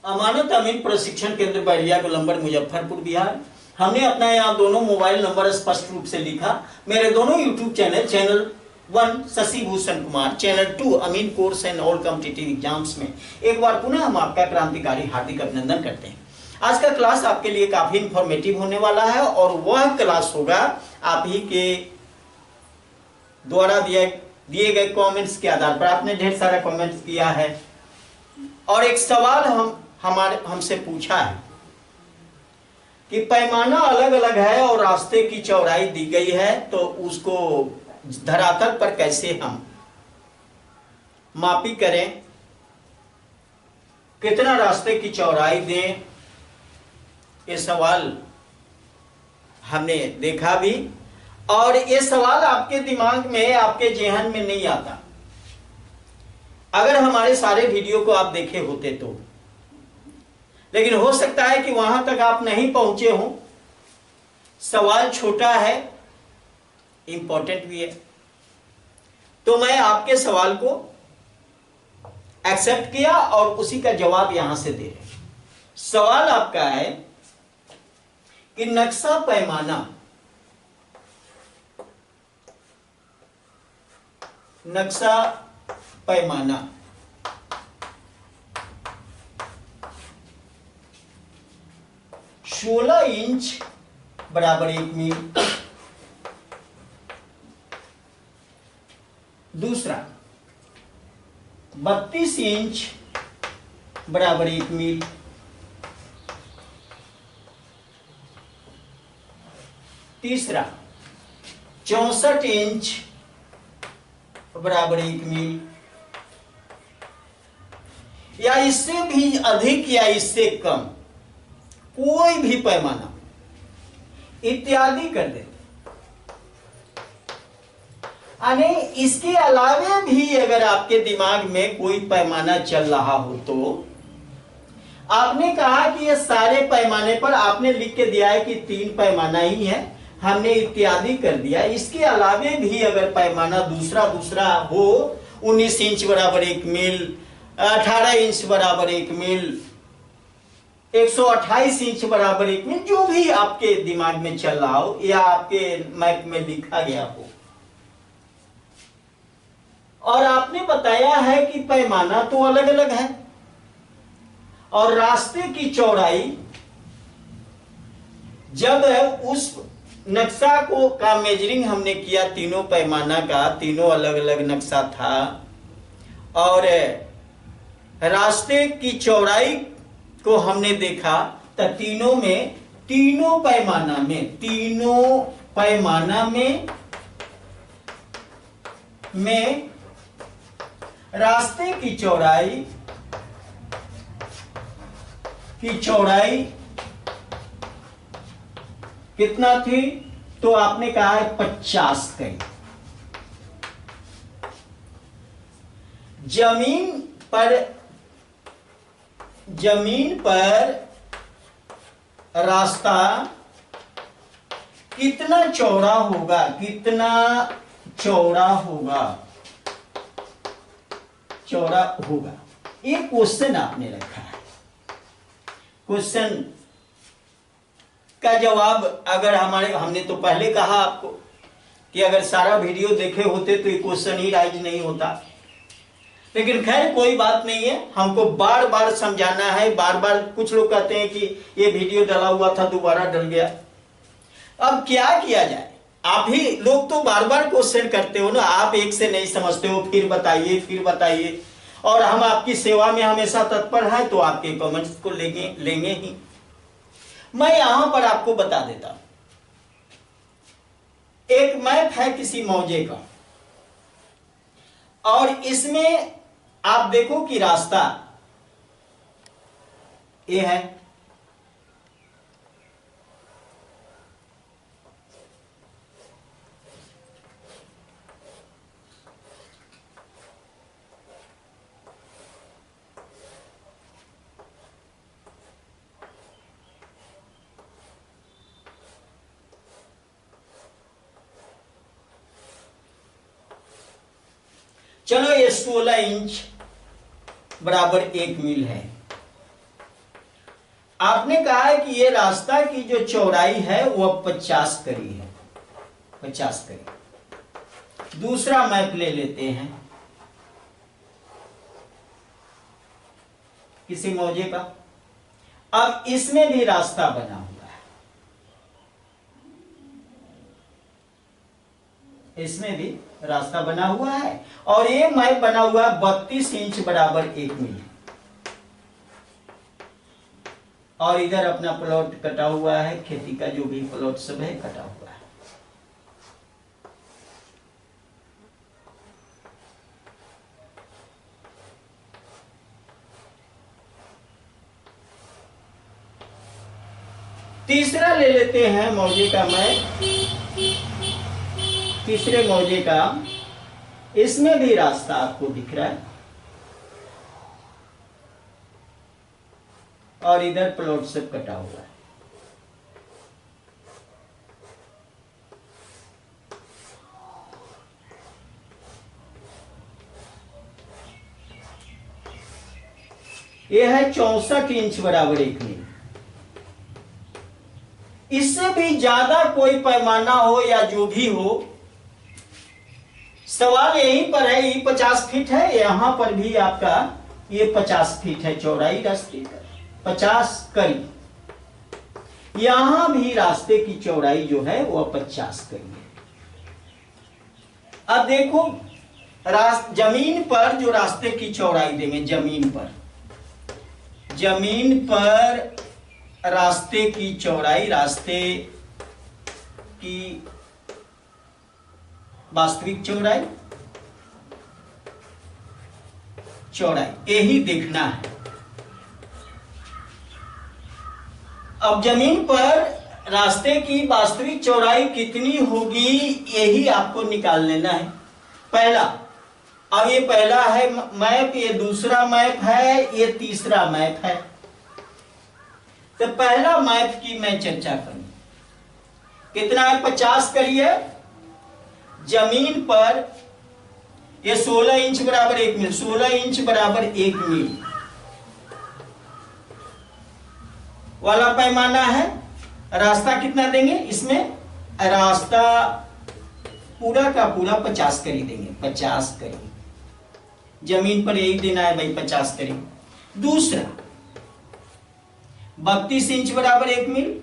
अमानत अमीन प्रशिक्षण केंद्र बैरिया गोलंबर मुजफ्फरपुर बिहार। हमने अपना यहाँ दोनों मोबाइल नंबर स्पष्ट रूप से लिखा। मेरे दोनों YouTube channel, channel 1 Shashi Bhushan Kumar, channel 2 Amin course and all competitive exams में एक बार पुनः हम आपका क्रांतिकारी हार्दिक अभिनंदन करते हैं। आज का क्लास आपके लिए काफी इंफॉर्मेटिव होने वाला है और वह क्लास होगा आप ही के द्वारा दिए गए कमेंट्स के आधार पर। आपने ढेर सारा कमेंट्स किया है और एक सवाल हमसे पूछा है कि पैमाना अलग अलग है और रास्ते की चौड़ाई दी गई है, तो उसको धरातल पर कैसे हम मापी करें, कितना रास्ते की चौड़ाई दें। ये सवाल हमने देखा भी और ये सवाल आपके दिमाग में, आपके जेहन में नहीं आता अगर हमारे सारे वीडियो को आप देखे होते तो। लेकिन हो सकता है कि वहां तक आप नहीं पहुंचे हो। सवाल छोटा है, इंपॉर्टेंट भी है, तो मैं आपके सवाल को एक्सेप्ट किया और उसी का जवाब यहां से दे रहे। सवाल आपका है कि नक्शा पैमाना, नक्शा पैमाना 16 इंच बराबर 1 मील। दूसरा 32 इंच बराबर 1 मील। तीसरा 64 इंच बराबर 1 मील, या इससे भी अधिक या इससे कम कोई भी पैमाना इत्यादि कर देते। यानी इसके अलावे भी अगर आपके दिमाग में कोई पैमाना चल रहा हो तो आपने कहा कि ये सारे पैमाने पर आपने लिख के दिया है कि 3 पैमाना ही है, हमने इत्यादि कर दिया। इसके अलावे भी अगर पैमाना दूसरा हो, 19 इंच बराबर 1 मील, 18 इंच बराबर 1 मील, 128 इंच बराबर 1 मील, जो भी आपके दिमाग में चल रहा हो या आपके मैप में लिखा गया हो, और आपने बताया है कि पैमाना तो अलग अलग है और रास्ते की चौड़ाई, जब उस नक्शा को का मेजरिंग हमने किया, तीनों पैमाना का, तीनों अलग अलग नक्शा था और रास्ते की चौड़ाई को हमने देखा, तो तीनों पैमाना में रास्ते की चौड़ाई कितना थी, तो आपने कहा है 50 कई। जमीन पर रास्ता कितना चौड़ा होगा, ये क्वेश्चन आपने रखा है। क्वेश्चन का जवाब अगर हमने तो पहले कहा आपको कि अगर सारा वीडियो देखे होते तो ये क्वेश्चन ही राइज नहीं होता। लेकिन खैर कोई बात नहीं है, हमको बार बार समझाना है। बार बार कुछ लोग कहते हैं कि ये वीडियो डला हुआ था, दोबारा डल गया। अब क्या किया जाए, आप ही लोग तो बार बार क्वेश्चन करते हो ना, आप एक से नहीं समझते हो, फिर बताइए, और हम आपकी सेवा में हमेशा तत्पर हैं, तो आपके कमेंट्स को लेंगे ही। मैं यहां पर आपको बता देता हूं, एक मैप है किसी मौजे का और इसमें आप देखो कि रास्ता ये है, चलो ये 16 इंच बराबर 1 मील है। आपने कहा है कि ये रास्ता की जो चौड़ाई है वह 50 करी है, 50 करी। दूसरा मैप ले लेते हैं किसी मौजे का। अब इसमें भी रास्ता बना हुआ है, इसमें भी रास्ता बना हुआ है और ये मैप बना हुआ है 32 इंच बराबर 1 मील। और इधर अपना प्लॉट कटा हुआ है, खेती का जो भी प्लॉट सब है कटा हुआ है। तीसरा ले लेते हैं मौजे का मैप, तीसरे मौजे का। इसमें भी रास्ता आपको दिख रहा है और इधर प्लॉट सब कटा हुआ है। यह है 64 इंच बराबर 1 मील। इससे भी ज्यादा कोई पैमाना हो या जो भी हो, सवाल यहीं पर है। ये 50 फीट है, यहां पर भी आपका ये 50 फीट है चौड़ाई रास्ते का, 50 करी। यहां भी रास्ते की चौड़ाई जो है वह 50 करी है। अब देखो जमीन पर जो रास्ते की चौड़ाई देंगे, जमीन पर रास्ते की चौड़ाई, रास्ते की वास्तविक चौड़ाई, यही देखना है। अब जमीन पर रास्ते की वास्तविक चौड़ाई कितनी होगी यही आपको निकाल लेना है पहला। अब ये पहला है मैप, ये दूसरा मैप है, ये तीसरा मैप है। तो पहला मैप की मैं चर्चा करूं। कितना है? 50 करिए। जमीन पर ये 16 इंच बराबर 1 मील, 16 इंच बराबर 1 मील वाला पैमाना है। रास्ता कितना देंगे? इसमें रास्ता पूरा का पूरा 50 करी देंगे, 50 करी। जमीन पर यही देना है भाई, 50 करी। दूसरा 32 इंच बराबर 1 मील,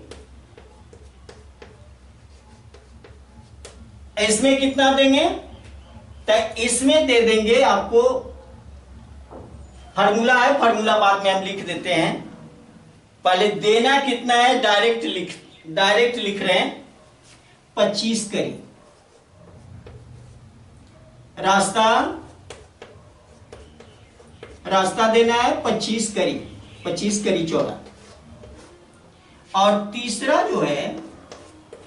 इसमें कितना देंगे? तो इसमें दे देंगे आपको, फार्मूला है, फार्मूला बाद में हम लिख देते हैं। पहले देना कितना है डायरेक्ट लिख रहे हैं, 25 करी। रास्ता देना है 25 करी, 25 करी चौड़ा। और तीसरा जो है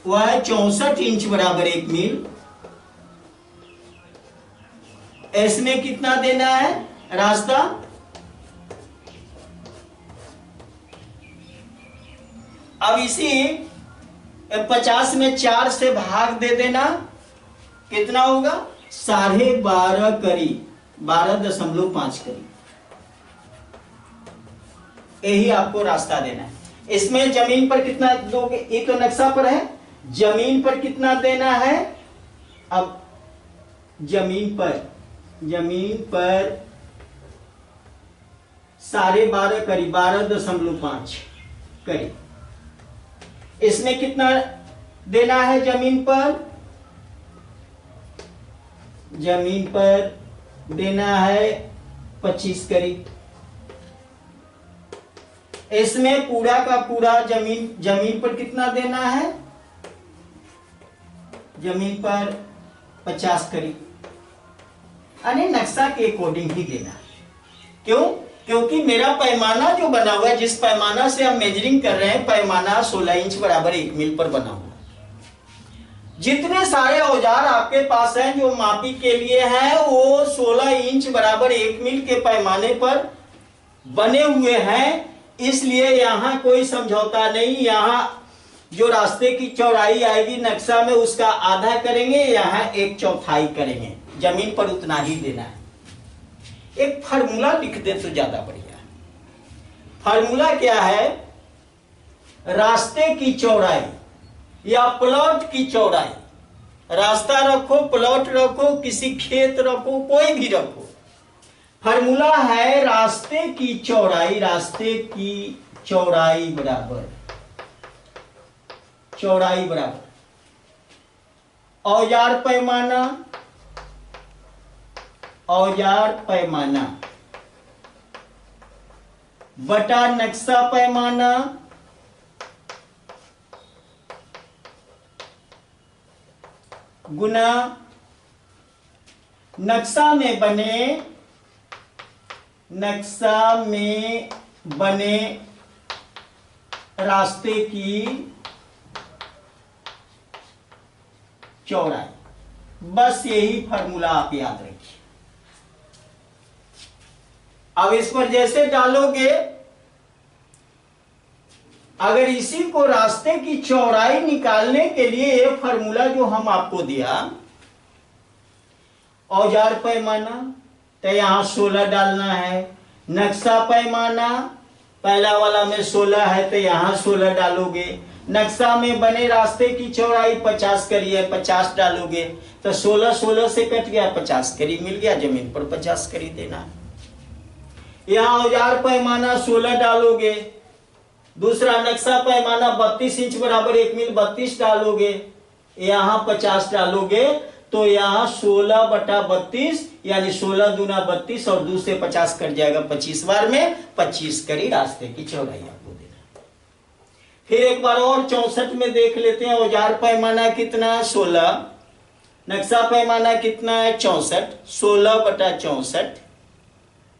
वह है 64 इंच बराबर 1 मील। इसमें कितना देना है रास्ता? अब इसी 50 में 4 से भाग दे देना, कितना होगा? 12.5 करी, 12.5 करी। यही आपको रास्ता देना है। इसमें जमीन पर कितना दोगे? एक तो नक्शा पर है, जमीन पर कितना देना है। अब जमीन पर 12.5 करी, 12.5 करी। इसमें कितना देना है जमीन पर देना है 25 करी। इसमें पूरा का पूरा जमीन पर कितना देना है? जमीन पर 50 करी। यानी नक्शा के अकॉर्डिंग ही देना। क्यों? क्योंकि मेरा पैमाना जो बना हुआ है, जिस पैमाना से हम मेजरिंग कर रहे हैं, पैमाना 16 इंच बराबर 1 मील पर बना हुआ। जितने सारे औजार आपके पास हैं जो मापी के लिए हैं, वो 16 इंच बराबर 1 मील के पैमाने पर बने हुए हैं। इसलिए यहां कोई समझौता नहीं। यहां जो रास्ते की चौड़ाई आएगी नक्शा में, उसका आधा करेंगे, यहां 1/4 करेंगे। जमीन पर उतना ही देना है। एक फार्मूला लिख दे तो ज्यादा बढ़िया। फार्मूला क्या है? रास्ते की चौड़ाई या प्लॉट की चौड़ाई, रास्ता रखो, प्लॉट रखो, किसी खेत रखो, कोई भी रखो, फार्मूला है रास्ते की चौड़ाई, रास्ते की चौड़ाई बराबर औजार पैमाना, औजार पैमाना बटा नक्शा पैमाना गुना नक्शा में बने रास्ते की चौड़ाई। बस यही फार्मूला आप याद रखिए। अब इस पर जैसे डालोगे, अगर इसी को रास्ते की चौड़ाई निकालने के लिए ये फार्मूला जो हम आपको दिया, औजार पैमाना, तो यहां 16 डालना है। नक्शा पैमाना, पहला वाला में 16 है तो यहां 16 डालोगे। नक्शा में बने रास्ते की चौड़ाई 50 करिए, 50 डालोगे तो 16 16 से कट गया, 50 करी मिल गया, जमीन पर 50 करी देना। यहां औजार पैमाना 16 डालोगे, दूसरा नक्शा पैमाना 32 इंच बराबर 1 मील 32 डालोगे, यहां 50 डालोगे तो यहां 16 बटा 32 यानी 16 दूना 32 और 2 से 50 कट जाएगा, 25 बार में 25 करी रास्ते की चौड़ाई आपको देना। फिर एक बार और 64 में देख लेते हैं। औजार पैमाना कितना है 16, नक्शा पैमाना कितना है 64, 16 बटा 64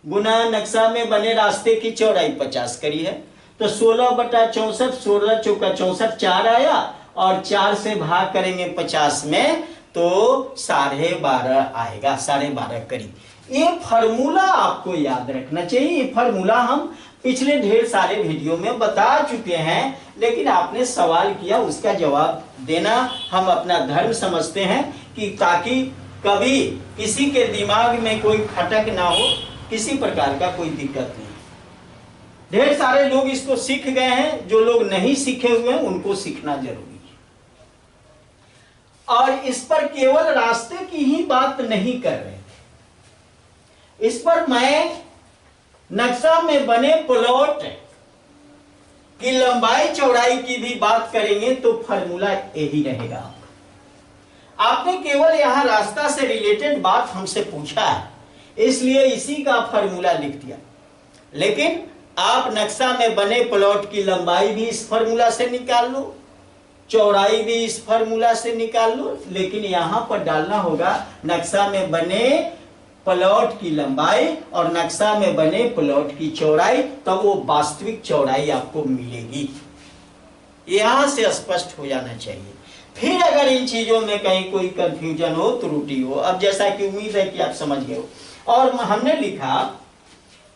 गुना नक्शा में बने रास्ते की चौड़ाई 50 करी है, तो 16 बटा 64, 16 चौका 64, 4 आया और 4 से भाग करेंगे 50 में तो 12.5 आएगा, 12.5 करीब। ये फार्मूला आपको याद रखना चाहिए। ये फार्मूला हम पिछले ढेर सारे वीडियो में बता चुके हैं, लेकिन आपने सवाल किया, उसका जवाब देना हम अपना धर्म समझते हैं कि ताकि कभी किसी के दिमाग में कोई खटक ना हो, किसी प्रकार का कोई दिक्कत नहीं। ढेर सारे लोग इसको सीख गए हैं, जो लोग नहीं सीखे हुए हैं उनको सीखना जरूरी है। और इस पर केवल रास्ते की ही बात नहीं कर रहे थे, इस पर मैं नक्शा में बने प्लॉट की लंबाई चौड़ाई की भी बात करेंगे तो फार्मूला यही रहेगा। आपने केवल यहां रास्ता से रिलेटेड बात हमसे पूछा है, इसलिए इसी का फार्मूला लिख दिया, लेकिन आप नक्शा में बने प्लॉट की लंबाई भी इस फार्मूला से निकाल लो, चौड़ाई भी इस फार्मूला से निकाल लो, लेकिन यहां पर डालना होगा नक्शा में बने प्लॉट की लंबाई और नक्शा में बने प्लॉट की चौड़ाई, तब वो वास्तविक चौड़ाई आपको मिलेगी। यहां से स्पष्ट हो जाना चाहिए। फिर अगर इन चीजों में कहीं कोई कंफ्यूजन हो, त्रुटि हो, अब जैसा कि उम्मीद है कि आप समझ गए हो, और हमने लिखा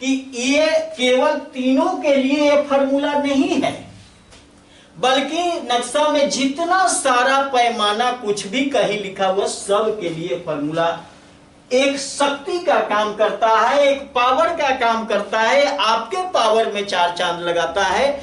कि ये केवल तीनों के लिए ये फार्मूला नहीं है, बल्कि नक्शा में जितना सारा पैमाना कुछ भी कहीं लिखा हुआ सब के लिए फार्मूला एक शक्ति का काम करता है, एक पावर का काम करता है, आपके पावर में 4 चांद लगाता है,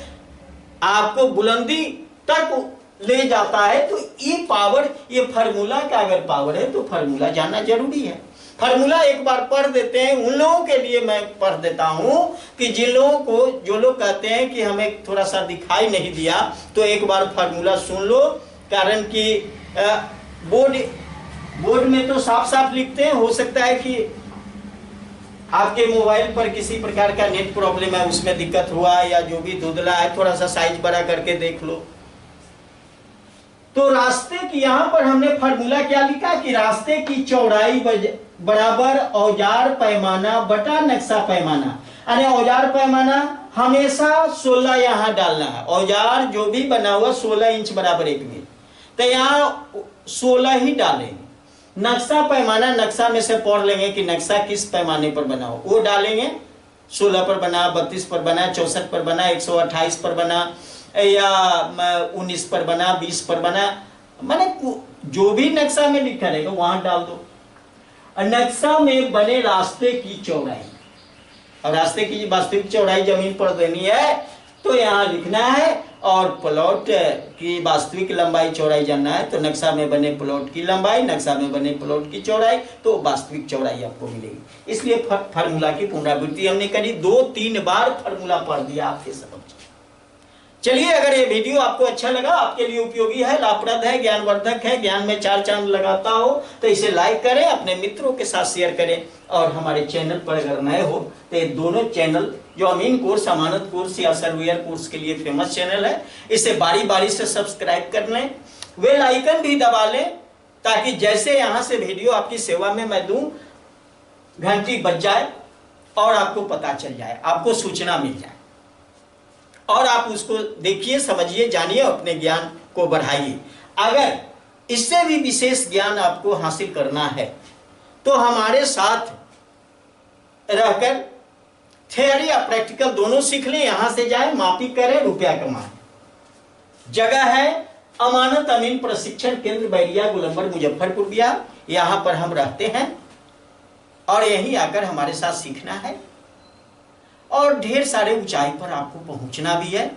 आपको बुलंदी तक ले जाता है। तो ये पावर, ये फार्मूला का अगर पावर है तो फार्मूला जानना जरूरी है। फार्मूला एक बार पढ़ देते हैं, उन लोगों के लिए मैं पढ़ देता हूं कि जिन लोगों को, जो लोग कहते हैं कि हमें थोड़ा सा दिखाई नहीं दिया, तो एक बार फार्मूला सुन लो, कारण कि बोर्ड में तो साफ साफ लिखते हैं, हो सकता है कि आपके मोबाइल पर किसी प्रकार का नेट प्रॉब्लम है, उसमें दिक्कत हुआ, या जो भी धुंधला है, थोड़ा सा साइज बड़ा करके देख लो। तो रास्ते की यहां पर हमने फार्मूला क्या लिखा कि रास्ते की चौड़ाई बराबर औजार पैमाना बटा नक्शा पैमाना, यानी औजार पैमाना हमेशा 16 यहां डालना है। औजार जो भी बना हुआ 16 इंच बराबर 1 मील, तो यहां 16 ही डालेंगे। नक्शा पैमाना, नक्शा में से पढ़ लेंगे कि नक्शा किस पैमाने पर बना हो, वो डालेंगे। 16 पर बना, 32 पर बना, 64 पर बना, 128 पर बना, या 19 पर बना, 20 पर बना, माने जो भी नक्शा में लिखा रहेगा वहां डाल दो। नक्शा में बने रास्ते की चौड़ाई, और रास्ते की वास्तविक चौड़ाई जमीन पर देनी है तो यहाँ लिखना है, और प्लॉट की वास्तविक लंबाई चौड़ाई जानना है तो नक्शा में बने प्लॉट की लंबाई, नक्शा में बने प्लॉट की चौड़ाई, तो वास्तविक चौड़ाई आपको मिलेगी। इसलिए फार्मूला की पुनरावृत्ति हमने करी, 2-3 बार फार्मूला पढ़ दिया आपके समझ। चलिए, अगर ये वीडियो आपको अच्छा लगा, आपके लिए उपयोगी है, लाभप्रद है, ज्ञानवर्धक है, ज्ञान में 4 चांद लगाता हो, तो इसे लाइक करें, अपने मित्रों के साथ शेयर करें। और हमारे चैनल पर अगर नए हो तो ये दोनों चैनल, जो अमीन कोर्स, अमानत कोर्स या सर्वेयर कोर्स के लिए फेमस चैनल है, इसे बारी बारी से सब्सक्राइब कर लें, बेल आइकन भी दबा लें, ताकि जैसे यहाँ से वीडियो आपकी सेवा में मैं दूं, घंटी बज जाए और आपको पता चल जाए, आपको सूचना मिल जाए, और आप उसको देखिए, समझिए, जानिए, अपने ज्ञान को बढ़ाइए। अगर इससे भी विशेष ज्ञान आपको हासिल करना है तो हमारे साथ रहकर थियरी या प्रैक्टिकल दोनों सीख लें। यहां से जाए, मापी करें, रुपया कमाएं। जगह है अमानत अमीन प्रशिक्षण केंद्र, बैरिया गोलंबर, मुजफ्फरपुर बिहार। यहां पर हम रहते हैं और यहीं आकर हमारे साथ सीखना है, और ढेर सारे ऊंचाई पर आपको पहुंचना भी है।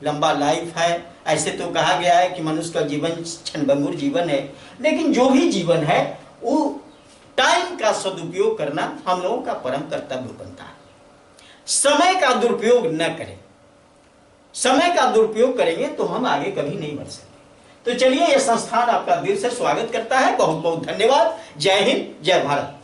लंबा लाइफ है, ऐसे तो कहा गया है कि मनुष्य का जीवन क्षणभंगुर जीवन है, लेकिन जो भी जीवन है वो टाइम का सदुपयोग करना हम लोगों का परम कर्तव्य बनता है। समय का दुरुपयोग न करें, समय का दुरुपयोग करेंगे तो हम आगे कभी नहीं बढ़ सकते। तो चलिए, यह संस्थान आपका दिल से स्वागत करता है। बहुत बहुत धन्यवाद। जय हिंद, जय भारत।